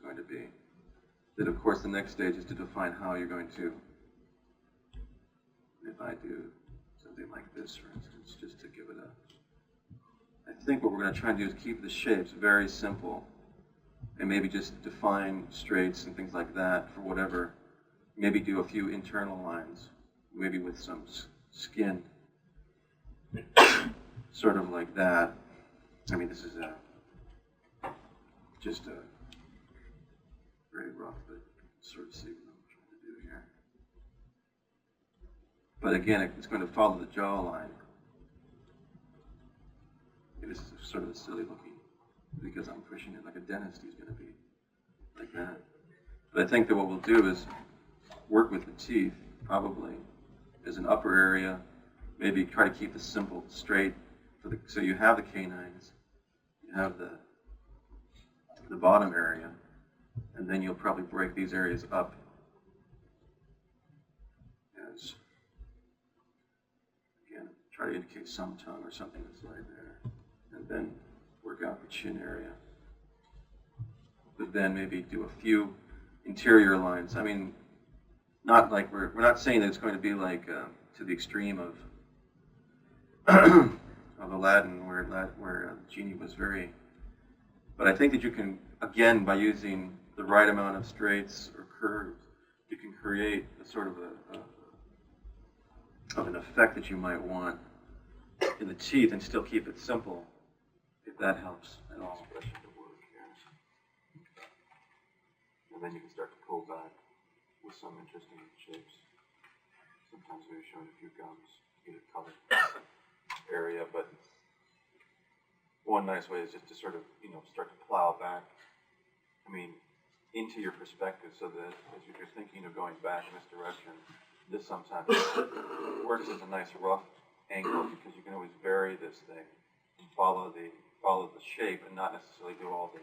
going to be. Then, of course, the next stage is to define how you're going to, if I do something like this, for instance, just to give it a, I think what we're going to try and do is keep the shapes very simple, and maybe just define straights and things like that for whatever, maybe do a few internal lines, maybe with some skin, sort of like that. I mean, this is just a very rough, but sort of see what I'm trying to do here. But again, it's going to follow the jawline. This is sort of a silly looking, because I'm pushing it like a dentist. He's going to be like that. But I think that what we'll do is work with the teeth, probably, as an upper area. Maybe try to keep the simple straight. So you have the canines, you have the bottom area, and then you'll probably break these areas up as, again, try to indicate some tongue or something that's right there, and then work out the chin area. But then maybe do a few interior lines. I mean, not like we're not saying that it's going to be like to the extreme of of Aladdin, where Genie was very. But I think that you can, again, by using the right amount of straights or curves, you can create a sort of an effect that you might want in the teeth and still keep it simple, if that helps at all. And then you can start to pull back with some interesting shapes. Sometimes we're showing a few gums to get a colored area, but one nice way is just to sort of, start to plow back, into your perspective, so that as you're thinking of going back in this direction, this sometimes works as a nice rough angle, because you can always vary this thing and follow the shape and not necessarily do all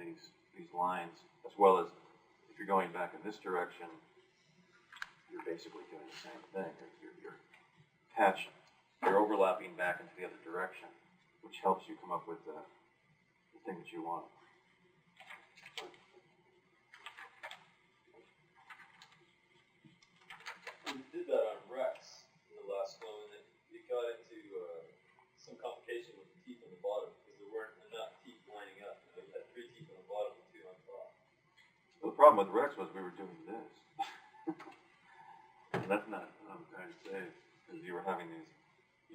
these lines, as well as if you're going back in this direction, you're basically doing the same thing. You're overlapping back into the other direction, which helps you come up with the thing that you want. We did that on Rex in the last one, and it got into some complication with the teeth on the bottom, because there weren't enough teeth lining up. You had 3 teeth on the bottom and 2 on top. Well, the problem with Rex was we were doing this. And that's not what I'm trying to say, because you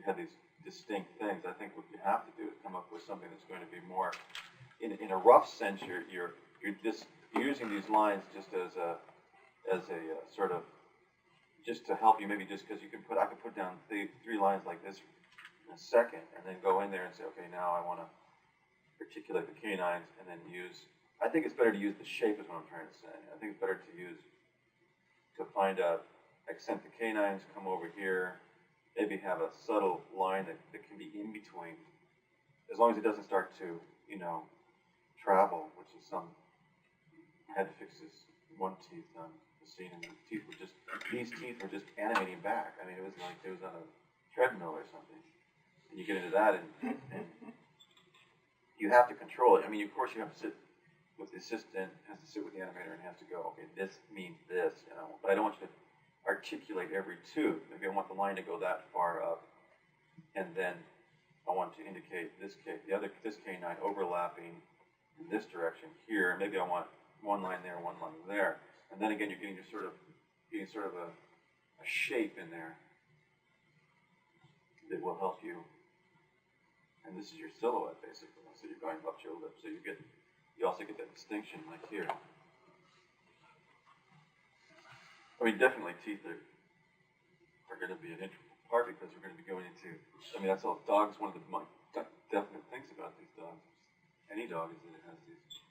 had these distinct things. I think what you have to do is come up with something that's going to be more, in a rough sense, you're just using these lines just as a sort of, just to help you, maybe just because I could put down 3 lines like this in a second, and then go in there and say, okay, now I want to articulate the canines, and then I think it's better to use the shape is what I'm trying to say. I think it's better to find out, accent the canines, come over here, maybe have a subtle line that can be in between, as long as it doesn't start to, travel, which is I had to fix this one teeth on the scene, and these teeth were just animating back. I mean, it was like it was on a treadmill or something. And you get into that, and you have to control it. I mean, of course, you have to sit with the assistant, has to sit with the animator, and has to go, okay, this means this, But I don't want you to articulate every tooth. Maybe I want the line to go that far up, and then I want to indicate this canine overlapping in this direction here. Maybe I want one line there, one line there, and then again you're getting sort of a shape in there that will help you. And this is your silhouette basically. So you're going up your lip. So you also get that distinction like here. I mean, definitely teeth are going to be an integral part, because we're going to be going into, that's all. Dogs, one of the definite things about these dogs, any dog, is that it has these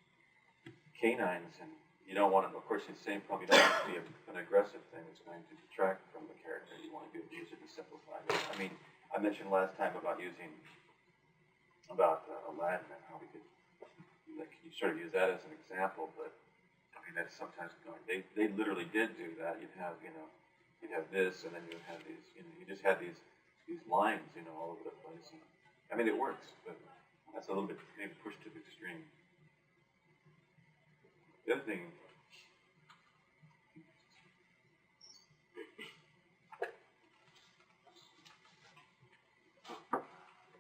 canines, and you don't want to, of course, the same probably don't want to be an aggressive thing that's going to detract from the character. You want to be able to use it to simplify it. I mean, I mentioned last time about Aladdin, and how we could, you sort of use that as an example, but that's sometimes going. They literally did do that. You'd have this, and then you'd have these. You just had these lines, all over the place. And, it works, but that's a little bit maybe pushed to the extreme. The other thing